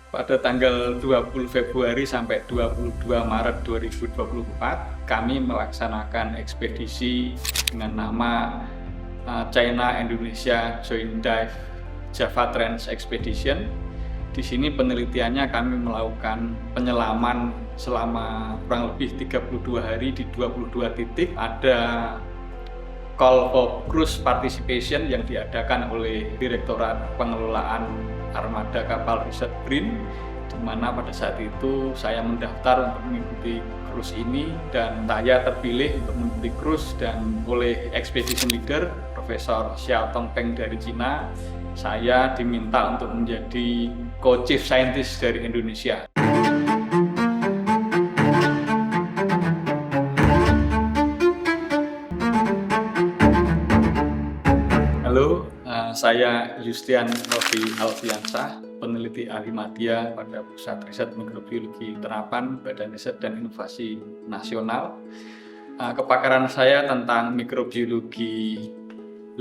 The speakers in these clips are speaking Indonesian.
Pada tanggal 20 Februari sampai 22 Maret 2024, kami melaksanakan ekspedisi dengan nama China Indonesia Joint Dive Java Trench Expedition. Di sini penelitiannya kami melakukan penyelaman selama kurang lebih 32 hari di 22 titik. Ada call for cruise participation yang diadakan oleh Direktorat Pengelolaan Armada Kapal Riset Green, di mana pada saat itu saya mendaftar untuk mengikuti cruise ini dan saya terpilih untuk mengikuti cruise, dan oleh expedition leader Profesor Xiao Tongpeng dari Cina, saya diminta untuk menjadi co-chief scientist dari Indonesia. Halo, saya Yustian Novi Alfiansah, peneliti ahli media pada Pusat Riset Mikrobiologi Terapan Badan Riset dan Inovasi Nasional. Kepakaran saya tentang mikrobiologi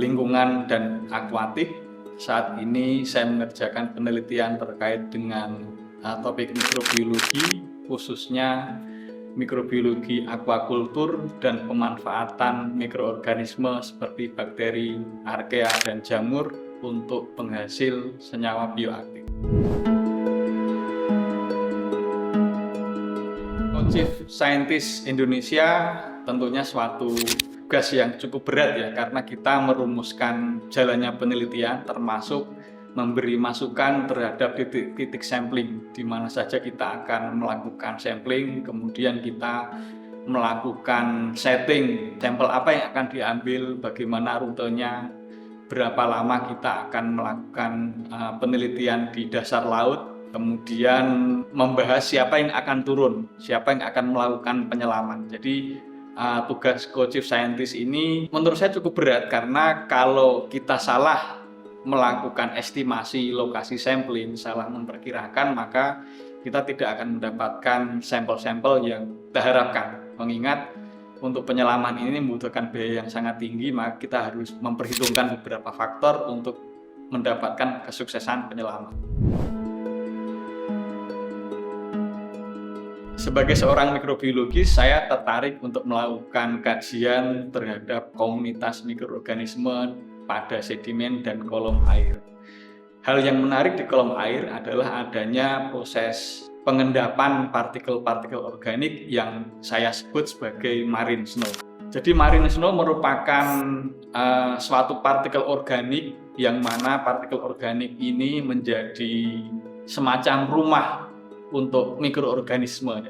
lingkungan dan akuatik. Saat ini saya mengerjakan penelitian terkait dengan topik mikrobiologi, khususnya mikrobiologi aquaculture dan pemanfaatan mikroorganisme seperti bakteri, archaea, dan jamur untuk penghasil senyawa bioaktif. Chief Scientist Indonesia tentunya suatu tugas yang cukup berat ya, karena kita merumuskan jalannya penelitian, termasuk memberi masukan terhadap titik-titik sampling di mana saja kita akan melakukan sampling, kemudian kita melakukan setting sampel apa yang akan diambil, bagaimana rutenya, berapa lama kita akan melakukan penelitian di dasar laut, kemudian membahas siapa yang akan turun, siapa yang akan melakukan penyelaman. Jadi tugas co-chief scientist ini menurut saya cukup berat, karena kalau kita salah melakukan estimasi lokasi sampling, salah memperkirakan, maka kita tidak akan mendapatkan sampel-sampel yang kita harapkan. Mengingat untuk penyelaman ini membutuhkan biaya yang sangat tinggi, maka kita harus memperhitungkan beberapa faktor untuk mendapatkan kesuksesan penyelaman. Sebagai seorang mikrobiologis, saya tertarik untuk melakukan kajian terhadap komunitas mikroorganisme pada sedimen dan kolom air. Hal yang menarik di kolom air adalah adanya proses pengendapan partikel-partikel organik yang saya sebut sebagai marine snow. Jadi marine snow merupakan suatu partikel organik yang mana partikel organik ini menjadi semacam rumah untuk mikroorganisme,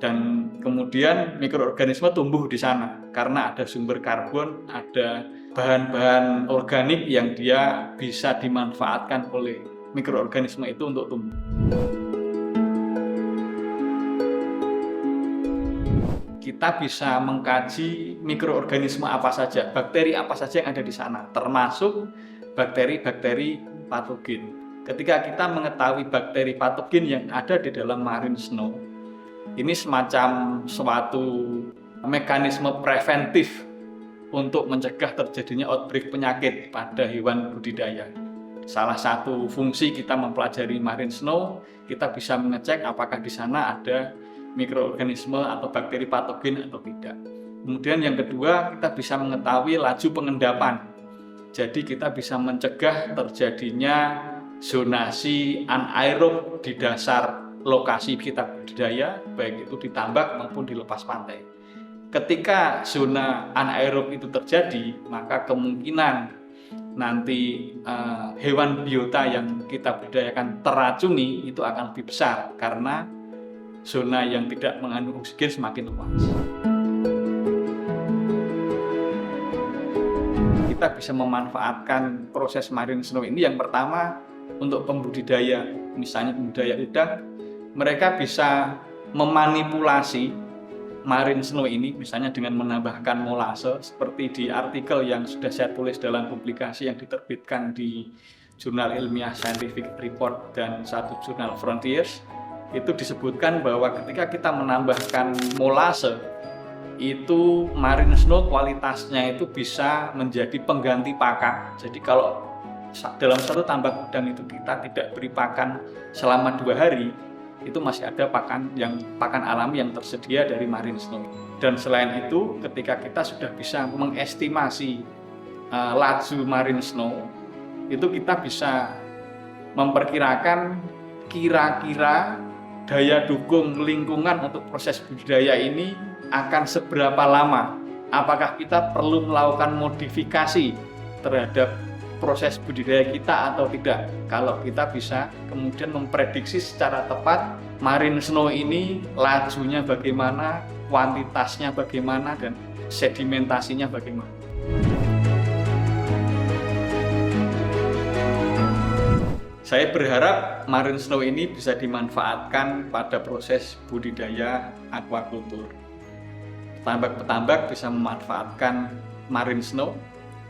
dan kemudian mikroorganisme tumbuh di sana karena ada sumber karbon, ada bahan-bahan organik yang dia bisa dimanfaatkan oleh mikroorganisme itu untuk tumbuh. Kita bisa mengkaji mikroorganisme apa saja, bakteri apa saja yang ada di sana, termasuk bakteri-bakteri patogen. Ketika kita mengetahui bakteri patogen yang ada di dalam marine snow, ini semacam suatu mekanisme preventif untuk mencegah terjadinya outbreak penyakit pada hewan budidaya. Salah satu fungsi kita mempelajari marine snow, kita bisa mengecek apakah di sana ada mikroorganisme atau bakteri patogen atau tidak. Kemudian yang kedua, kita bisa mengetahui laju pengendapan. Jadi kita bisa mencegah terjadinya zonasi anaerob di dasar lokasi kita budidaya, baik itu di tambak maupun di lepas pantai. Ketika zona anaerob itu terjadi, maka kemungkinan nanti hewan biota yang kita budidayakan teracuni itu akan lebih besar, karena zona yang tidak mengandung oksigen semakin luas. Kita bisa memanfaatkan proses marine snow ini yang pertama untuk pembudidaya, misalnya pembudidaya udang, mereka bisa memanipulasi marine snow ini misalnya dengan menambahkan molase, seperti di artikel yang sudah saya tulis dalam publikasi yang diterbitkan di jurnal ilmiah Scientific Report dan satu jurnal Frontiers. Itu disebutkan bahwa ketika kita menambahkan molase, itu marine snow kualitasnya itu bisa menjadi pengganti pakan. Jadi kalau dalam satu tambak udang itu kita tidak beri pakan selama 2 hari, itu masih ada pakan alami yang tersedia dari marine snow. Dan selain itu, ketika kita sudah bisa mengestimasi laju marine snow, itu kita bisa memperkirakan kira-kira daya dukung lingkungan untuk proses budidaya ini akan seberapa lama. Apakah kita perlu melakukan modifikasi terhadap proses budidaya kita atau tidak. Kalau kita bisa kemudian memprediksi secara tepat marine snow ini lajunya bagaimana, kuantitasnya bagaimana, dan sedimentasinya bagaimana. Saya berharap marine snow ini bisa dimanfaatkan pada proses budidaya aquaculture. Petambak-petambak bisa memanfaatkan marine snow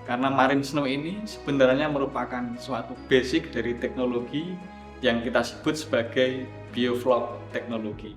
karena marine snow ini sebenarnya merupakan suatu basic dari teknologi yang kita sebut sebagai biofloc teknologi.